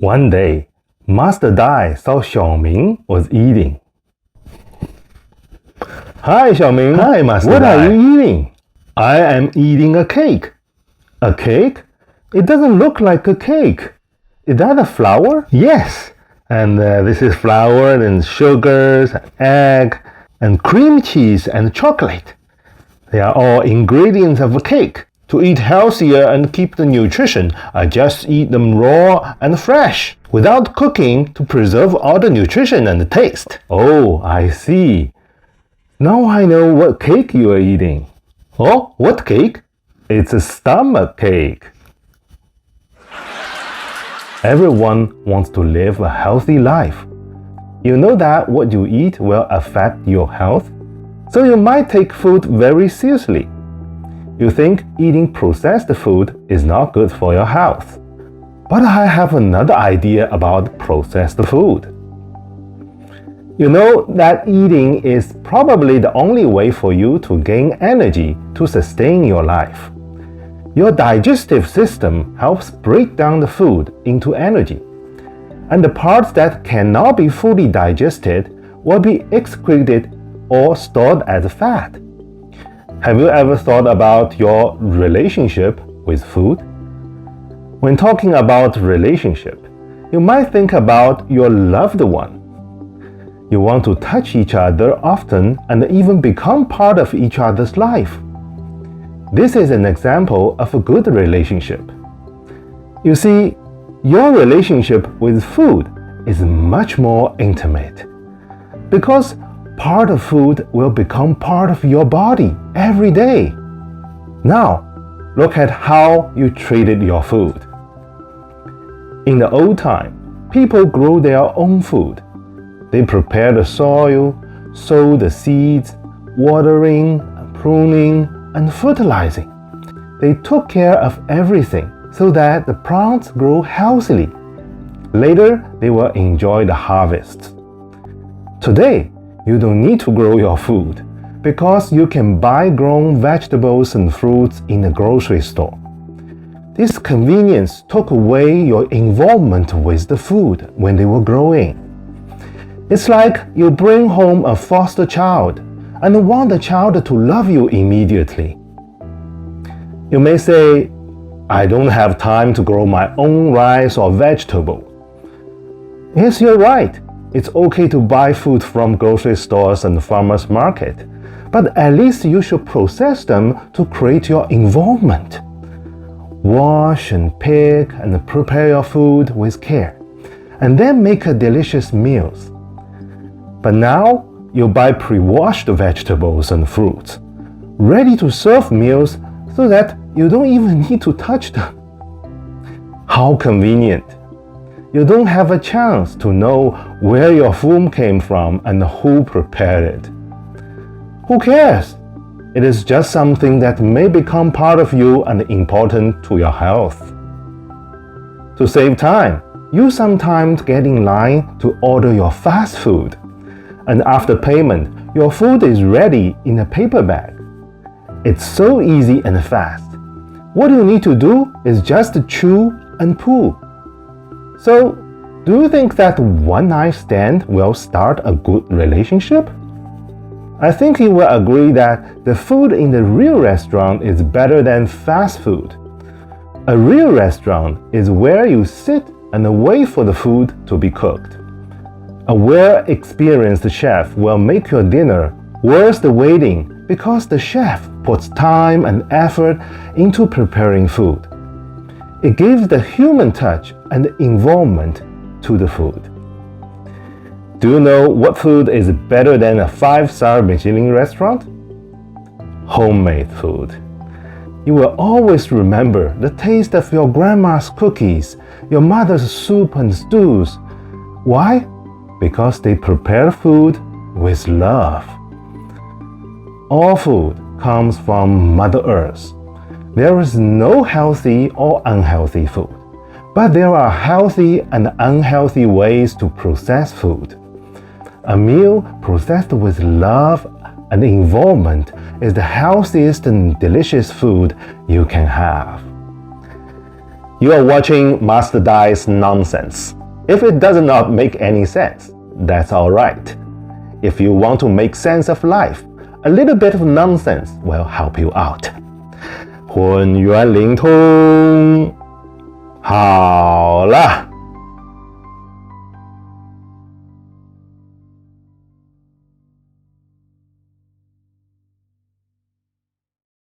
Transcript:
One day, Master Dai saw Xiaoming was eating. Hi, Xiaoming. Hi, Master What Dai. are you eating? I am eating a cake. A cake? It doesn't look like a cake. Is that a flour? Yes, And this is flour and sugars, egg, and cream cheese and chocolate. They are all ingredients of a cake. To eat healthier and keep the nutrition, I just eat them raw and fresh, without cooking to preserve all the nutrition and the taste. Oh, I see. Now I know what cake you are eating. Oh, what cake? It's a stomach cake. Everyone wants to live a healthy life. You know that what you eat will affect your health, so you might take food very seriously. You think eating processed food is not good for your health. But I have another idea about processed food. You know that eating is probably the only way for you to gain energy to sustain your life. Your digestive system helps break down the food into energy, and the parts that cannot be fully digested will be excreted or stored as fat. Have you ever thought about your relationship with food? When talking about relationship, you might think about your loved one. You want to touch each other often and even become part of each other's life. This is an example of a good relationship. You see, your relationship with food is much more intimate because part of food will become part of your body every day. Now, look at how you treated your food. In the old time, people grew their own food. They prepared the soil, sowed the seeds, watering, pruning, and fertilizing. They took care of everything so that the plants grow healthily. Later, they will enjoy the harvest. Today, you don't need to grow your food because you can buy grown vegetables and fruits in the grocery store. This convenience took away your involvement with the food when they were growing. It's like you bring home a foster child and want the child to love you immediately. You may say, I don't have time to grow my own rice or vegetable. Yes, you're right. It's okay to buy food from grocery stores and farmers market, but at least you should process them to create your involvement. Wash and pick and prepare your food with care, and then make a delicious meals. But now, you buy pre-washed vegetables and fruits, ready to serve meals so that you don't even need to touch them. How convenient! You don't have a chance to know where your food came from and who prepared it. Who cares? It is just something that may become part of you and important to your health. To save time, you sometimes get in line to order your fast food. And after payment, your food is ready in a paper bag. It's so easy and fast. What you need to do is just chew and pull. So, do you think that one night stand will start a good relationship? I think you will agree that the food in the real restaurant is better than fast food. A real restaurant is where you sit and wait for the food to be cooked. A well-experienced chef will make your dinner worth the waiting because the chef puts time and effort into preparing food. It gives the human touch and involvement to the food. Do you know what food is better than a 5-star Michelin restaurant? Homemade food. You will always remember the taste of your grandma's cookies, your mother's soup and stews. Why? Because they prepare food with love. All food comes from Mother Earth. There is no healthy or unhealthy food, but there are healthy and unhealthy ways to process food. A meal processed with love and involvement is the healthiest and delicious food you can have. You are watching Master Dai's nonsense. If it does not make any sense, that's alright. If you want to make sense of life, a little bit of nonsense will help you out. 混元灵通，好了。